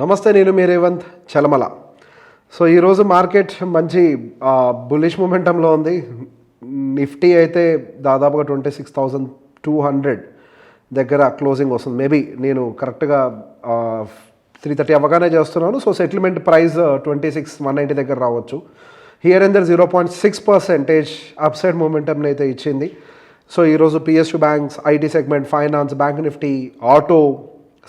నమస్తే, నేను మీ రేవంత్ చలమల. సో ఈరోజు మార్కెట్ మంచి బులిష్ మూమెంటంలో ఉంది. నిఫ్టీ అయితే దాదాపుగా 26,200 దగ్గర క్లోజింగ్ వస్తుంది. మేబీ నేను కరెక్ట్గా 3:30 అవ్వగానే చేస్తున్నాను. సో సెటిల్మెంట్ ప్రైస్ 26,190 దగ్గర రావచ్చు. హియర్ అండ్ దర్ 0.6% అప్సైడ్ మూమెంటంని అయితే ఇచ్చింది. సో ఈరోజు PSU banks, IT segment, finance, bank Nifty, auto,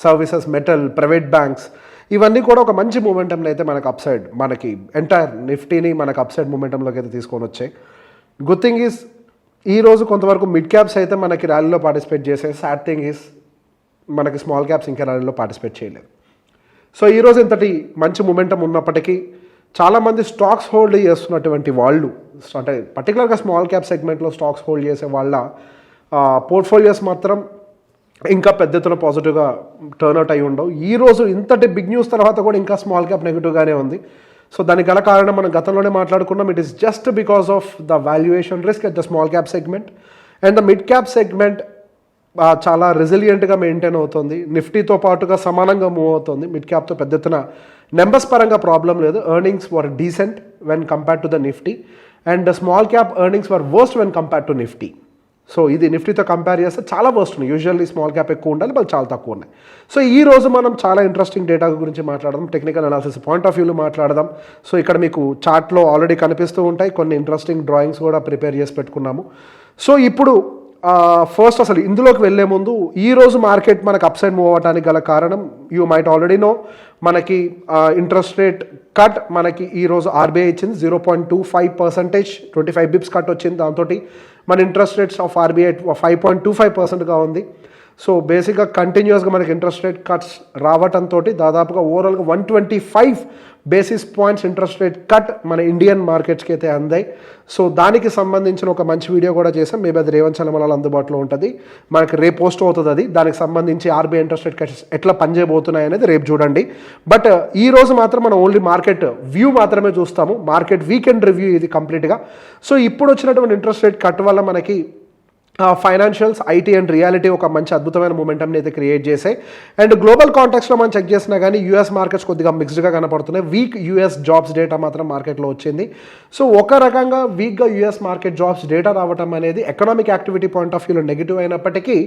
services, metal, private banks ఇవన్నీ కూడా ఒక మంచి మూమెంటంలో అయితే మనకు అప్సైడ్, మనకి ఎంటైర్ నిఫ్టీని మనకు అప్సైడ్ మూమెంటంలోకి అయితే తీసుకొని వచ్చాయి. గుడ్ థింగ్ ఈజ్ ఈరోజు కొంతవరకు మిడ్ క్యాప్స్ అయితే మనకి ర్యాలీలో పార్టిసిపేట్ చేసే. సాడ్ థింగ్ ఈజ్ మనకి స్మాల్ క్యాప్స్ ఇంకా ర్యాలీలో పార్టిసిపేట్ చేయలేదు. సో ఈరోజు ఇంతటి మంచి మూమెంటం ఉన్నప్పటికీ చాలామంది స్టాక్స్ హోల్డ్ చేస్తున్నటువంటి వాళ్ళు, అంటే పర్టికులర్గా స్మాల్ క్యాప్ సెగ్మెంట్లో స్టాక్స్ హోల్డ్ చేసే వాళ్ళ పోర్ట్ఫోలియోస్ మాత్రం ఇంకా పెద్ద ఎత్తున పాజిటివ్గా టర్న్అవుట్ అయ్యి ఉండవు. ఈరోజు ఇంతటి బిగ్ న్యూస్ తర్వాత కూడా ఇంకా స్మాల్ క్యాప్ నెగిటివ్గానే ఉంది. సో దానికి గల కారణం మనం గతంలోనే మాట్లాడుకున్నాం. It is just because of the valuation risk at the small cap segment and the mid cap segment చాలా రెసిలియంట్గా మెయింటైన్ అవుతుంది. నిఫ్టీతో పాటుగా సమానంగా మూవ్ అవుతుంది. మిడ్ క్యాప్తో పెద్ద ఎత్తున నెంబర్స్ పరంగా ప్రాబ్లం లేదు. Earnings were decent when compared to the Nifty and the small cap earnings were worst when compared to Nifty. So ఇది నిఫ్టీతో కంపేర్ చేస్తే చాలా వర్స్ట్ ఉన్నాయి. యూజువల్లీ స్మాల్ క్యాప్ ఎక్కువ ఉండాలి, వాళ్ళు చాలా తక్కువ ఉన్నాయి. సో ఈ రోజు మనం చాలా ఇంట్రెస్టింగ్ డేటా గురించి మాట్లాడదాం, టెక్నికల్ అనాలిసిస్ పాయింట్ ఆఫ్ వ్యూలో మాట్లాడదాం. సో ఇక్కడ మీకు చార్ట్లో ఆల్రెడీ కనిపిస్తూ ఉంటాయి, కొన్ని ఇంట్రెస్టింగ్ డ్రాయింగ్స్ కూడా ప్రిపేర్ చేసి పెట్టుకున్నాము. సో ఇప్పుడు ఫస్ట్ అసలు ఇందులోకి వెళ్లే ముందు ఈరోజు మార్కెట్ మనకు అప్సైడ్ మూవ్ అవ్వడానికి గల కారణం యూ మైట్ ఆల్రెడీ నో. మనకి ఇంట్రెస్ట్ రేట్ కట్ మనకి ఈరోజు ఆర్బీఐ ఇచ్చింది 0.25%, 25 బిప్స్ కట్ వచ్చింది. దాంతో మన ఇంట్రెస్ట్ రేట్స్ ఆఫ్ ఆర్బీఐ 5.25%గా ఉంది. సో బేసిక్గా కంటిన్యూస్గా మనకి ఇంట్రెస్ట్ రేట్ కట్స్ రావటంతో దాదాపుగా ఓవరాల్గా 125 basis points interest rate cut మన ఇండియన్ మార్కెట్స్కి అయితే అందాయి. సో దానికి సంబంధించిన ఒక మంచి వీడియో కూడా చేసాం. మేబీ అది రేవంత్ చలమల అందుబాటులో ఉంటుంది, మనకి రేపు పోస్ట్ అవుతుంది. అది దానికి సంబంధించి ఆర్బీఐ ఇంట్రెస్ట్ రేట్ కట్స్ ఎట్లా పనిచేయబోతున్నాయి అనేది రేపు చూడండి. బట్ ఈ రోజు మాత్రం మనం ఓన్లీ మార్కెట్ వ్యూ మాత్రమే చూస్తాము. మార్కెట్ వీకెండ్ రివ్యూ ఇది కంప్లీట్గా. సో ఇప్పుడు వచ్చినటువంటి ఇంట్రెస్ట్ రేట్ కట్ వల్ల మనకి ఫైనాన్షియల్స్, ఐటీ అండ్ రియాలిటీ ఒక మంచి అద్భుతమైన మూమెంటంని అయితే క్రియేట్ చేశాయి. అండ్ గ్లోబల్ కాంటెక్స్లో మనం చెక్ చేసినా కానీ యూఎస్ మార్కెట్స్ కొద్దిగా మిక్స్డ్గా కనపడుతున్నాయి. వీక్ యూఎస్ జాబ్స్ డేటా మాత్రం మార్కెట్లో వచ్చింది. సో ఒక రకంగా వీక్గా యూఎస్ మార్కెట్ జాబ్స్ డేటా రావడం అనేది ఎకనామిక్ యాక్టివిటీ పాయింట్ ఆఫ్ వ్యూలో నెగిటివ్ అయినప్పటికీ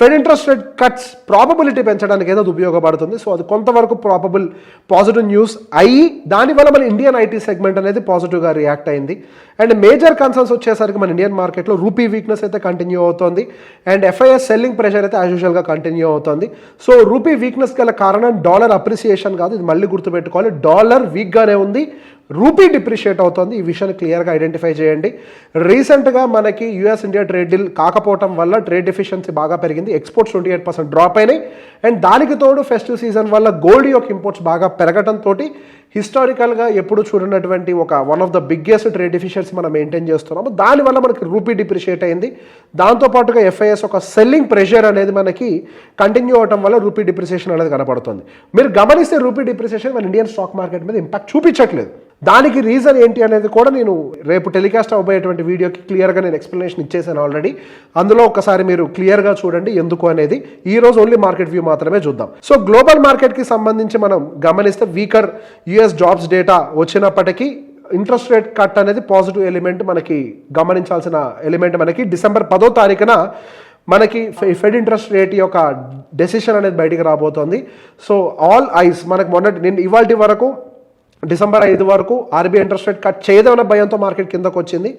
fed interest rate cuts probability పెంచడానికి ఏదో ఉపయోగపడుతుంది. సో అది కొంతవరకు ప్రాబబుల్ పాజిటివ్ న్యూస్ అయ్యి దానివల్ల మన ఇండియన్ ఐటీ సెగ్మెంట్ అనేది పాజిటివ్గా రియాక్ట్ అయింది. అండ్ మేజర్ కన్సర్న్స్ వచ్చేసరికి మన ఇండియన్ మార్కెట్లో రూపీ వీక్నెస్ అయితే కంటిన్యూ అవుతుంది అండ్ ఎఫ్ఐఎస్ సెల్లింగ్ ప్రెషర్ అయితే యాజ్ యూజువల్గా కంటిన్యూ అవుతుంది. సో రూపీ వీక్నెస్ గల కారణం డాలర్ అప్రిసియేషన్ కాదు, ఇది మళ్ళీ గుర్తుపెట్టుకోవాలి. డాలర్ వీక్గానే ఉంది, రూపీ డిప్రిషియేట్ అవుతుంది. ఈ విషయాన్ని క్లియర్గా ఐడెంటిఫై చేయండి. రీసెంట్గా మనకి యూఎస్ ఇండియా ట్రేడ్ డీల్ కాకపోవడం వల్ల ట్రేడ్ డెఫిషియన్సీ బాగా పెరిగింది. ఎక్స్పోర్ట్స్ 28% డ్రాప్ అయినాయి. అండ్ దానికి తోడు ఫెస్టివ్ సీజన్ వల్ల గోల్డ్ యొక్క ఇంపోర్ట్స్ బాగా పెరగడంతో హిస్టారికల్గా ఎప్పుడు చూడనటువంటి one of the biggest trade deficiency మనం మెయింటైన్ చేస్తున్నాము. దానివల్ల మనకి రూపీ డిప్రిషియేట్ అయింది. దాంతోపాటుగా ఎఫ్ఐఎస్ ఒక సెల్లింగ్ ప్రెషర్ అనేది మనకి కంటిన్యూ అవడం వల్ల రూపీ డిప్రిసియేషన్ అనేది కనపడుతుంది. మీరు గమనిస్తే రూపీ డిప్రిసియేషన్ మన ఇండియన్ స్టాక్ మార్కెట్ మీద ఇంపాక్ట్ చూపించట్లేదు. దానికి రీజన్ ఏంటి అనేది కూడా నేను రేపు టెలికాస్ట్ అవ్వబోయేటువంటి వీడియోకి క్లియర్గా నేను ఎక్స్ప్లెనేషన్ ఇచ్చేసాను ఆల్రెడీ. అందులో ఒకసారి మీరు క్లియర్గా చూడండి ఎందుకు అనేది. ఈ రోజు ఓన్లీ మార్కెట్ వ్యూ మాత్రమే చూద్దాం. సో గ్లోబల్ మార్కెట్కి సంబంధించి మనం గమనిస్తే వీకర్ యూఎస్ జాబ్స్ డేటా వచ్చినప్పటికీ ఇంట్రెస్ట్ రేట్ కట్ అనేది పాజిటివ్ ఎలిమెంట్, మనకి గమనించాల్సిన ఎలిమెంట్. మనకి డిసెంబర్ 10వ తారీఖున మనకి ఫెడ్ ఇంట్రెస్ట్ రేట్ యొక్క డెసిషన్ అనేది బయటికి రాబోతోంది. సో ఆల్ ఐస్ మనకు నేను ఇవాల్టి వరకు డిసెంబర్ 5 వరకు ఆర్బీఐ ఇంట్రెస్ట్ రేట్ కట్ చేయదన్న భయంతో మార్కెట్ కిందకు వచ్చింది.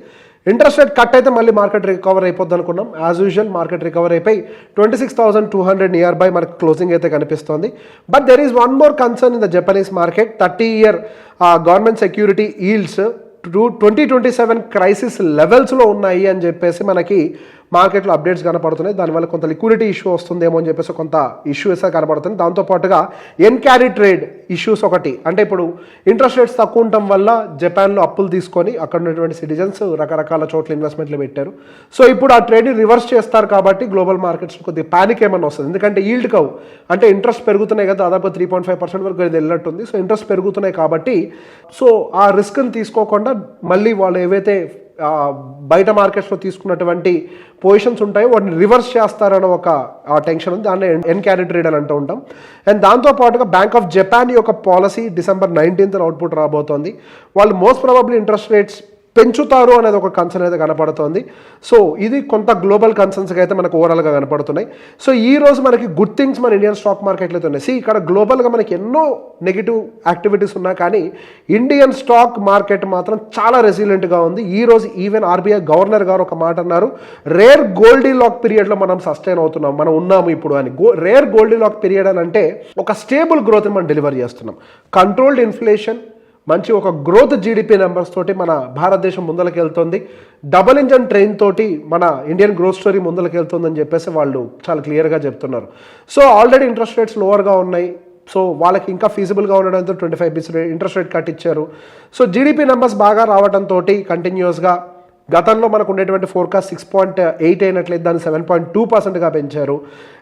ఇంట్రెస్ట్ రేట్ కట్ అయితే మళ్ళీ మార్కెట్ రికవర్ అయిపోద్ది అనుకున్నాం. యాజ్ యూజువల్ మార్కెట్ రికవర్ అయిపోయి 26,200 నియర్ బై మనకు క్లోజింగ్ అయితే కనిపిస్తుంది. But there is one more concern in the Japanese market. 30-year government security yields 2027 crisis లెవెల్స్లో ఉన్నాయి అని చెప్పేసి మనకి మార్కెట్లో అప్డేట్స్ కనపడుతున్నాయి. దానివల్ల కొంత లిక్విడిటీ ఇష్యూ వస్తుందేమో అని చెప్పేసి కొంత ఇష్యూస్ కనపడుతుంది. దాంతోపాటుగా క్యారీ ట్రేడ్ ఇష్యూస్ ఒకటి, అంటే ఇప్పుడు ఇంట్రెస్ట్ రేట్స్ తక్కువ ఉండటం వల్ల జపాన్లో అప్పులు తీసుకొని అక్కడ ఉన్నటువంటి సిటిజన్స్ రకరకాల చోట్ల ఇన్వెస్ట్మెంట్లు పెట్టారు. సో ఇప్పుడు ఆ ట్రేడ్ని రివర్స్ చేస్తారు కాబట్టి గ్లోబల్ మార్కెట్స్ కొద్దిగా ప్యానిక్ ఏమన్నా వస్తుంది. ఎందుకంటే ఈల్డ్ కవ్ అంటే ఇంట్రెస్ట్ పెరుగుతున్నాయి కదా, దాదాపు 3.5% వరకు ఇది వెళ్ళినట్టుంది. సో ఇంట్రెస్ట్ పెరుగుతున్నాయి కాబట్టి సో ఆ రిస్క్ని తీసుకోకుండా మళ్ళీ వాళ్ళు ఏవైతే బయట మార్కెట్స్లో తీసుకున్నటువంటి పొజిషన్స్ ఉంటాయో వాటిని రివర్స్ చేస్తారని ఒక టెన్షన్ ఉంది. దాన్ని ఎన్క్యారీ ట్రేడ్ అని అంటూ ఉంటాం. అండ్ దాంతోపాటుగా బ్యాంక్ ఆఫ్ జపాన్ యొక్క పాలసీ December 19th అవుట్పుట్ రాబోతోంది. వాళ్ళు మోస్ట్ ప్రాబబ్లీ ఇంట్రెస్ట్ రేట్స్ పెంచుతారు అనేది ఒక కన్సర్న్ అయితే కనపడుతోంది. సో ఇది కొంత గ్లోబల్ కన్సర్న్స్గా అయితే మనకు ఓవరాల్గా కనపడుతున్నాయి. సో ఈ రోజు మనకి గుడ్ థింగ్స్ మన ఇండియన్ స్టాక్ మార్కెట్లో అయితే ఉన్నాయి. ఇక్కడ గ్లోబల్గా మనకి ఎన్నో నెగిటివ్ యాక్టివిటీస్ ఉన్నా కానీ ఇండియన్ స్టాక్ మార్కెట్ మాత్రం చాలా రెసిలియంట్గా ఉంది. ఈ రోజు ఈవెన్ ఆర్బీఐ గవర్నర్ గారు ఒక మాట అన్నారు, రేర్ గోల్డీ లాక్ పీరియడ్లో మనం సస్టైన్ అవుతున్నాం, మనం ఉన్నాము ఇప్పుడు అని. రేర్ గోల్డీ లాక్ పీరియడ్ అని అంటే ఒక స్టేబుల్ గ్రోత్ని మనం డెలివర్ చేస్తున్నాం. కంట్రోల్డ్ ఇన్ఫ్లేషన్, మంచి ఒక గ్రోత్ జీడిపి నెంబర్స్ తోటి మన భారతదేశం ముందరికి వెళ్తుంది. డబుల్ ఇంజన్ ట్రైన్ తోటి మన ఇండియన్ గ్రోత్ స్టోరీ ముందరికి వెళ్తుందని చెప్పేసి వాళ్ళు చాలా క్లియర్గా చెప్తున్నారు. సో ఆల్రెడీ ఇంట్రెస్ట్ రేట్స్ లోవర్గా ఉన్నాయి. సో వాళ్ళకి ఇంకా ఫీజిబుల్గా ఉండడంతో 25 బేసిస్ ఇంట్రెస్ట్ రేట్ కట్ ఇచ్చారు. సో జీడిపి నెంబర్స్ బాగా రావడంతో కంటిన్యూస్గా గతంలో మనకు ఉండేటువంటి ఫోర్కాస్ట్ 6.8 అయినట్లయితే దాన్ని 7.2%గా పెంచారు.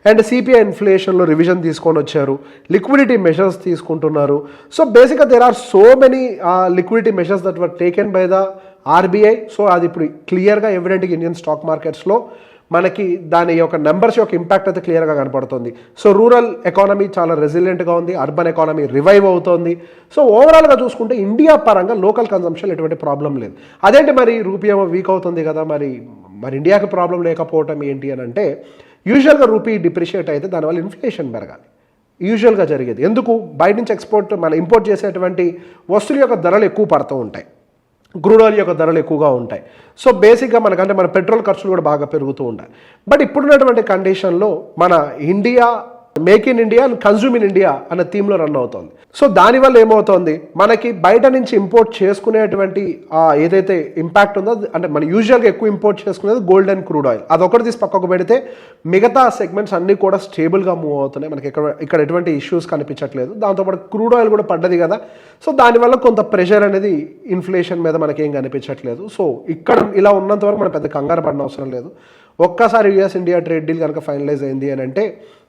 అండ్ సిపిఐ ఇన్ఫ్లేషన్లో రివిజన్ తీసుకొని వచ్చారు. లిక్విడిటీ మెషర్స్ తీసుకుంటున్నారు. సో బేసిక్గా there are so many liquidity measures that were taken by the RBI. So అది ఇప్పుడు క్లియర్గా ఎవిడెంట్గా ఇండియన్ స్టాక్ మార్కెట్స్లో మనకి దాని యొక్క నెంబర్స్ యొక్క ఇంపాక్ట్ అయితే క్లియర్గా కనపడుతుంది. సో రూరల్ ఎకానమీ చాలా రెసిలియంట్గా ఉంది, అర్బన్ ఎకానమీ రివైవ్ అవుతోంది. సో ఓవరాల్గా చూసుకుంటే ఇండియా పరంగా లోకల్ కన్సంప్షన్ ఎటువంటి ప్రాబ్లం లేదు. అదేంటి మరి రూపీ ఏమో వీక్ అవుతుంది కదా, మరి ఇండియాకి ప్రాబ్లం లేకపోవటం ఏంటి అని అంటే, యూజువల్గా రూపీ డిప్రిషియేట్ అయితే దానివల్ల ఇన్ఫ్లేషన్ పెరగాలి, యూజువల్గా జరిగేది. ఎందుకు, బయట నుంచి ఇంపోర్ట్ చేసేటువంటి వస్తువుల యొక్క ధరలు ఎక్కువ పడుతూ ఉంటాయి, క్రూడ్ ఆయిల్ యొక్క ధరలు ఎక్కువగా ఉంటాయి. సో బేసిక్గా మనకంటే మన పెట్రోల్ ఖర్చులు కూడా బాగా పెరుగుతూ ఉంటాయి. బట్ ఇప్పుడున్నటువంటి కండిషన్లో మన India make in India and consume in India అనే థీమ్లో రన్ అవుతుంది. సో దానివల్ల ఏమవుతుంది, మనకి బయట నుంచి ఇంపోర్ట్ చేసుకునేటువంటి ఏదైతే ఇంపాక్ట్ ఉందో, అంటే మనం యూజువల్గా ఎక్కువ ఇంపోర్ట్ చేసుకునేది గోల్డ్ అండ్ క్రూడ్ ఆయిల్. అదొకటి తీసి పక్కకు పెడితే మిగతా సెగ్మెంట్స్ అన్నీ కూడా స్టేబుల్గా మూవ్ అవుతున్నాయి. మనకి ఇక్కడ ఎటువంటి ఇష్యూస్ కనిపించట్లేదు. దాంతోపాటు క్రూడ్ ఆయిల్ కూడా పడ్డది కదా, సో దానివల్ల కొంత ప్రెషర్ అనేది ఇన్ఫ్లేషన్ మీద మనకేం కనిపించట్లేదు. సో ఇక్కడ ఇలా ఉన్నంత వరకు మనం పెద్ద కంగారు పడిన అవసరం లేదు. ఒక్కసారి యుఎస్ ఇండియా ట్రేడ్ డీల్ కనుక ఫైనలైజ్ అయింది అని అంటే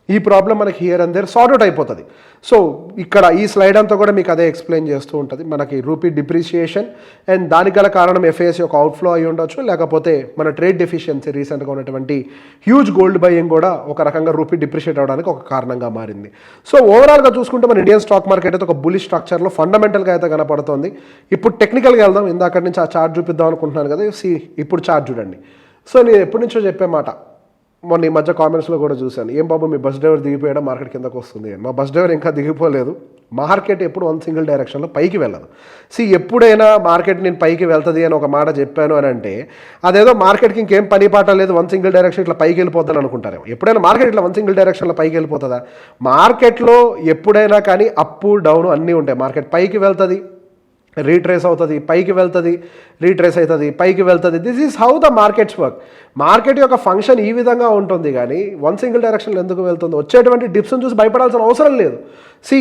ఈ ప్రాబ్లం మనకి here and there sort out అయిపోతుంది. సో ఇక్కడ ఈ స్లైడ్ అంతా కూడా మీకు అదే ఎక్స్ప్లెయిన్ చేస్తూ ఉంటుంది. మనకి రూపీ డిప్రిసియేషన్ అండ్ దానికి గల కారణం ఎఫ్ఐఎస్ యొక్క అవుట్ఫ్లో అయి ఉండొచ్చు, లేకపోతే మన ట్రేడ్ డెఫిషియన్సీ రీసెంట్గా ఉన్నటువంటి హ్యూజ్ గోల్డ్ బయింగ్ కూడా ఒక రకంగా రూపీ డిప్రిషియేట్ అవడానికి ఒక కారణంగా మారింది. సో ఓవరాల్గా చూసుకుంటే మన ఇండియన్ స్టాక్ మార్కెట్ అయితే ఒక బులిష్ స్ట్రక్చర్లో ఫండమెంటల్గా అయితే కనపడుతుంది. ఇప్పుడు టెక్నికల్గా వెళ్దాం. ఇందాక నుంచి ఆ చార్ట్ చూపిద్దాం అనుకుంటున్నాను కదా, ఇప్పుడు చార్ట్ చూడండి. సో నేను ఎప్పటి నుంచో చెప్పే మాట, మొన్న ఈ మధ్య కామెంట్స్లో కూడా చూశాను, ఏం బాబు మీ బస్ డ్రైవర్ దిగిపోయాడా మార్కెట్ కిందకు వస్తుంది. మా బస్ డ్రైవర్ ఇంకా దిగిపోలేదు. మార్కెట్ ఎప్పుడు వన్ సింగిల్ డైరెక్షన్లో పైకి వెళ్ళదు. ఎప్పుడైనా మార్కెట్ నేను పైకి వెళ్తుంది అని ఒక మాట చెప్పాను అని అంటే అదేదో మార్కెట్కి ఇంకేం పని పాట లేదు, వన్ సింగిల్ డైరెక్షన్ ఇట్లా పైకి వెళ్ళిపోతుందని అనుకుంటారేమో. ఎప్పుడైనా మార్కెట్ ఇట్లా వన్ సింగిల్ డైరెక్షన్లో పైకి వెళ్ళిపోతుందా? మార్కెట్లో ఎప్పుడైనా కానీ అప్ డౌన్ అన్నీ ఉంటాయి. మార్కెట్ పైకి వెళ్తుంది, రీట్రేస్ అవుతుంది, పైకి వెళ్తుంది, రీట్రేస్ అవుతుంది, పైకి వెళ్తుంది. This is how the markets work. Market యొక్క ఫంక్షన్ ఈ విధంగా ఉంటుంది, కానీ వన్ సింగిల్ డైరెక్షన్లో ఎందుకు వెళ్తుంది? వచ్చేటువంటి డిప్స్ని చూసి భయపడాల్సిన అవసరం లేదు.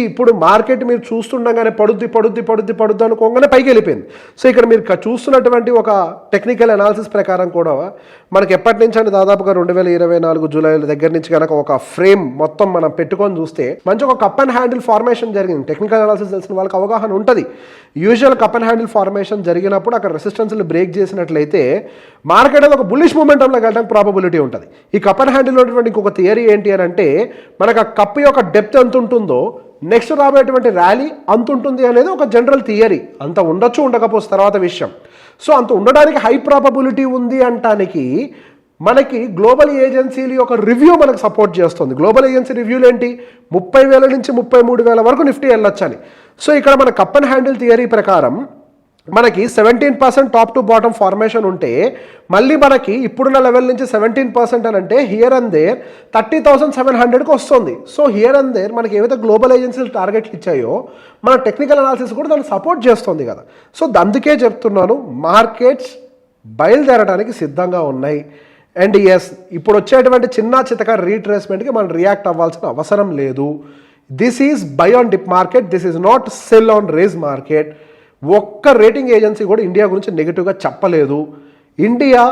ఇప్పుడు మార్కెట్ మీరు చూస్తుండగానే పడుద్ది అనుకోగానే పైకి వెళ్ళిపోయింది. సో ఇక్కడ మీరు చూస్తున్నటువంటి ఒక టెక్నికల్ అనాలిసిస్ ప్రకారం కూడా మనకి ఎప్పటి నుంచి అంటే దాదాపుగా 2024 జూలై దగ్గర నుంచి కనుక ఒక ఫ్రేమ్ మొత్తం మనం పెట్టుకొని చూస్తే మంచి ఒక కప్ అండ్ హ్యాండిల్ ఫార్మేషన్ జరిగింది. టెక్నికల్ అనాలిసిస్ తెలిసిన వాళ్ళకి అవగాహన ఉంటుంది. Usual cup and handle formation జరిగినప్పుడు అక్కడ రెసిస్టెన్స్ని బ్రేక్ చేసినట్లయితే మార్కెట్ అనేది ఒక బుల్లిష్ మూమెంటంలో వెళ్ళడానికి ప్రాబబిలిటీ ఉంటుంది. ఈ కప్ అండ్ హ్యాండిల్ ఉన్నటువంటి ఇంకొక థియరీ ఏంటి అని అంటే, మనకు ఆ కప్ యొక్క డెప్త్ ఎంత ఉంటుందో నెక్స్ట్ రాబోయేటువంటి ర్యాలీ అంత ఉంటుంది అనేది ఒక జనరల్ థియరీ. అంత ఉండొచ్చు, ఉండకపోతే తర్వాత విషయం. సో అంత ఉండడానికి హై ప్రాబబిలిటీ ఉంది అంటానికి మనకి గ్లోబల్ ఏజెన్సీల యొక్క రివ్యూ మనకు సపోర్ట్ చేస్తుంది. గ్లోబల్ ఏజెన్సీ రివ్యూలు ఏంటి, 30,000 నుంచి 33,000 వరకు నిఫ్టీ వెళ్ళొచ్చని. సో ఇక్కడ మన కప్ అండ్ హ్యాండిల్ థియరీ ప్రకారం మనకి 17% టాప్ టు బాటమ్ ఫార్మేషన్ ఉంటే మళ్ళీ మనకి ఇప్పుడున్న లెవెల్ నుంచి 17% అని అంటే హియర్ అండ్ దేర్ 30,700కి వస్తుంది. సో హియర్ అండ్ దేర్ మనకి ఏవైతే గ్లోబల్ ఏజెన్సీలు టార్గెట్లు ఇచ్చాయో మన టెక్నికల్ అనాలిసిస్ కూడా దాన్ని సపోర్ట్ చేస్తుంది కదా. సో అందుకే చెప్తున్నాను, మార్కెట్స్ బయలుదేరడానికి సిద్ధంగా ఉన్నాయి. అండ్ ఎస్, ఇప్పుడు వచ్చేటువంటి చిన్న చితక రీట్రేస్మెంట్కి మనం రియాక్ట్ అవ్వాల్సిన అవసరం లేదు. This is buy on dip market, this is not sell on rise market. ఒక్క రేటింగ్ ఏజెన్సీ కూడా ఇండియా గురించి నెగిటివ్గా చెప్పలేదు. India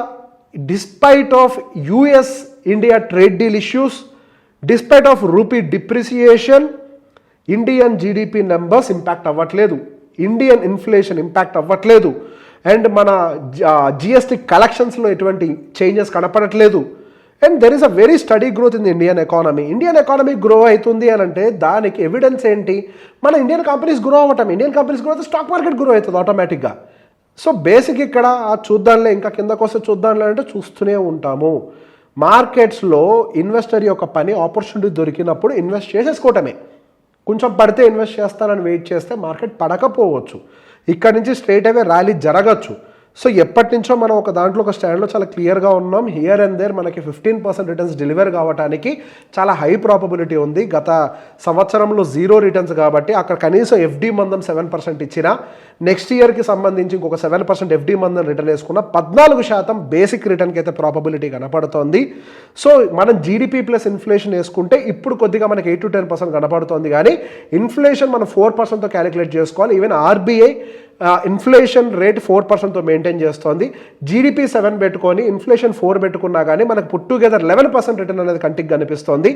despite of US India trade deal issues, despite of rupee depreciation, Indian GDP numbers impact అవ్వట్లేదు, Indian inflation impact అవ్వట్లేదు. And మన GST కలెక్షన్స్లో ఎటువంటి చేంజెస్ కనపడట్లేదు. And there is a very steady growth in the Indian economy. Indian economy grow అవుతుంది అని అంటే దానికి ఎవిడెన్స్ ఏంటి? మన ఇండియన్ కంపెనీస్ గ్రో అవ్వటం. ఇండియన్ కంపెనీస్ గ్రో అయితే స్టాక్ మార్కెట్ గ్రో అవుతుంది ఆటోమేటిక్గా. సో బేసిక్ ఇక్కడ చూద్దాంలే, ఇంకా కిందకు వస్తే చూద్దాంలే అంటే చూస్తూనే ఉంటాము. మార్కెట్స్లో ఇన్వెస్టర్ యొక్క పని ఆపర్చునిటీ దొరికినప్పుడు ఇన్వెస్ట్ చేసేసుకోవటమే. కొంచెం పడితే ఇన్వెస్ట్ చేస్తానని వెయిట్ చేస్తే మార్కెట్ పడకపోవచ్చు, ఇక్కడ నుంచి స్ట్రైట్ అవే ర్యాలీ జరగచ్చు. సో ఎప్పటి నుంచో మనం ఒక దాంట్లో ఒక స్టాండ్లో చాలా క్లియర్గా ఉన్నాం. హియర్ అండ్ దేర్ మనకి 15% రిటర్న్స్ డెలివర్ కావడానికి చాలా హై ప్రాబబిలిటీ ఉంది. గత సంవత్సరంలో 0 రిటర్న్స్ కాబట్టి అక్కడ కనీసం ఎఫ్డి మందం 7% ఇచ్చినా నెక్స్ట్ ఇయర్కి సంబంధించి ఇంకొక 7% ఎఫ్డి మందం రిటర్న్ వేసుకున్న 14% బేసిక్ రిటర్న్కి అయితే ప్రాబబిలిటీ కనపడుతోంది. సో మనం జీడిపి ప్లస్ ఇన్ఫ్లేషన్ వేసుకుంటే ఇప్పుడు కొద్దిగా మనకి 8 to 10% కనపడుతోంది, కానీ ఇన్ఫ్లేషన్ మనం 4%తో క్యాలిక్యులేట్ చేసుకోవాలి. ఈవెన్ ఆర్బీఐ ఇన్ఫ్లేషన్ రేట్ 4%తో మెయింటైన్ చేస్తోంది. జీడిపి 7 పెట్టుకొని ఇన్ఫ్లేషన్ 4 పెట్టుకున్నా కానీ మనకు పుట్ టుగెదర్ 11% రిటర్న్ అనేది కంటికి కనిపిస్తోంది.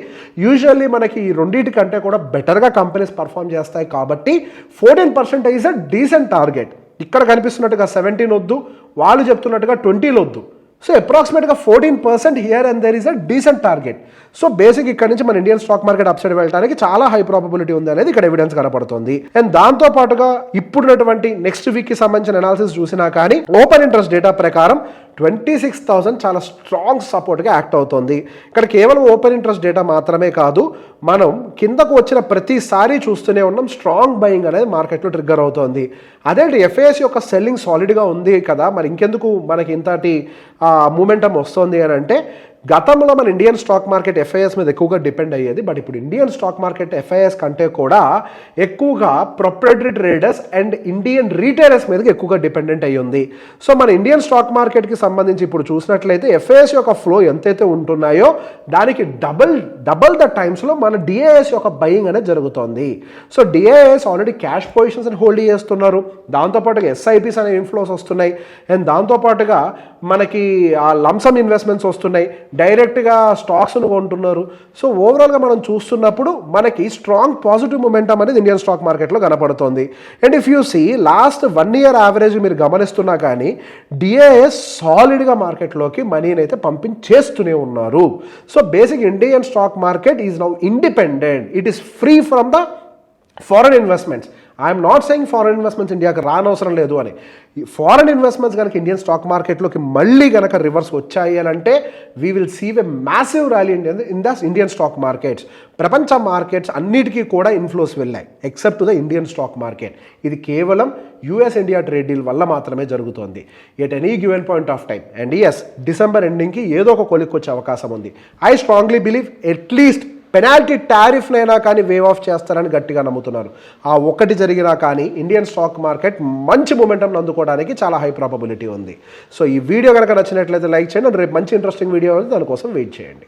యూజువల్లీ మనకి ఈ రెండింటి కంటే కూడా బెటర్గా కంపెనీస్ పర్ఫామ్ చేస్తాయి కాబట్టి 14% ఈజ్ అ డీసెంట్ టార్గెట్. ఇక్కడ కనిపిస్తున్నట్టుగా 17 వద్దు, వాళ్ళు చెప్తున్నట్టుగా 20 వద్దు. సో అప్రాక్సిమేట్గా 14% here and there is a decent target. So basic ఇక్కడ నుంచి మన ఇండియన్ స్టాక్ మార్కెట్ అప్సైడ్ వెళ్ళడానికి చాలా హై ప్రాబబిలిటీ ఉంది అనేది ఇక్కడ ఎవిడెన్స్ కనపడుతుంది. అండ్ దాంతో పాటుగా ఇప్పుడున్నటువంటి నెక్స్ట్ వీక్కి సంబంధించిన అనాలిసిస్ చూసినా కానీ ఓపెన్ ఇంట్రెస్ట్ డేటా ప్రకారం 26,000 చాలా స్ట్రాంగ్ సపోర్ట్గా యాక్ట్ అవుతుంది. ఇక్కడ కేవలం ఓపెన్ ఇంట్రెస్ట్ డేటా మాత్రమే కాదు, మనం కిందకు వచ్చిన ప్రతిసారి చూస్తూనే ఉన్నాం స్ట్రాంగ్ బయింగ్ అనేది మార్కెట్లో ట్రిగ్గర్ అవుతోంది. అదేంటి ఎఫ్ఐఎస్ యొక్క సెల్లింగ్ సాలిడ్గా ఉంది కదా, మరి ఇంకెందుకు మనకి ఇంతటి మూమెంటం వస్తుంది అని అంటే, గతంలో మన ఇండియన్ స్టాక్ మార్కెట్ ఎఫ్ఐఎస్ మీద ఎక్కువగా డిపెండ్ అయ్యేది. బట్ ఇప్పుడు ఇండియన్ స్టాక్ మార్కెట్ ఎఫ్ఐఎస్ కంటే కూడా ఎక్కువగా proprietary traders and Indian retailers మీదకి ఎక్కువగా డిపెండెంట్ అయ్యి ఉంది. సో మన ఇండియన్ స్టాక్ మార్కెట్కి సంబంధించి ఇప్పుడు చూసినట్లయితే ఎఫ్ఐఎస్ యొక్క ఫ్లో ఎంతైతే ఉంటున్నాయో దానికి డబల్ ద టైమ్స్లో మన డిఐఎస్ యొక్క బయింగ్ అనేది జరుగుతోంది. So DIIs already cash positions అని హోల్డ్ చేస్తున్నారు, దాంతోపాటుగా ఎస్ఐపిస్ అనే ఇన్ఫ్లోస్ వస్తున్నాయి, అండ్ దాంతోపాటుగా మనకి లంసమ్ ఇన్వెస్ట్మెంట్స్ వస్తున్నాయి, డైరెక్ట్గా స్టాక్స్ను కొంటున్నారు. సో ఓవరాల్గా మనం చూస్తున్నప్పుడు మనకి స్ట్రాంగ్ పాజిటివ్ మొమెంటం అనేది ఇండియన్ స్టాక్ మార్కెట్లో కనపడుతుంది. And if you see last 1 year average మీరు గమనిస్తున్నా కానీ డిఐఎస్ సాలిడ్గా మార్కెట్లోకి మనీని అయితే పంపించేస్తూనే ఉన్నారు. So basic Indian stock market is now independent, it is free from the foreign investments. I'm not saying foreign investments ఇండియాకి రానవసరం లేదు అని. ఫారెన్ ఇన్వెస్ట్మెంట్స్ కనుక ఇండియన్ స్టాక్ మార్కెట్లోకి మళ్ళీ కనుక రివర్స్ వచ్చాయి అని అంటే we will see a massive rally in the Indian stock markets. ప్రపంచ మార్కెట్స్ అన్నిటికీ కూడా ఇన్ఫ్లోస్ వెళ్ళాయి except the Indian stock market. ఇది కేవలం యుఎస్ ఇండియా ట్రేడ్ డీల్ వల్ల మాత్రమే జరుగుతోంది at any given point of time. And yes, December ఎండింగ్కి ఏదో ఒక కొలిక్కి వచ్చే అవకాశం ఉంది. I strongly believe at least penalty టారిఫ్నైనా కానీ వేవ్ ఆఫ్ చేస్తారని గట్టిగా నమ్ముతున్నారు. ఆ ఒక్కటి జరిగినా కానీ ఇండియన్ స్టాక్ మార్కెట్ మంచి మూమెంటం అందుకోవడానికి చాలా హై ప్రాబబిలిటీ ఉంది. సో ఈ వీడియో కనుక నచ్చినట్లయితే లైక్ చేయండి. రేపు మంచి ఇంట్రెస్టింగ్ వీడియో దానికోసం వెయిట్ చేయండి.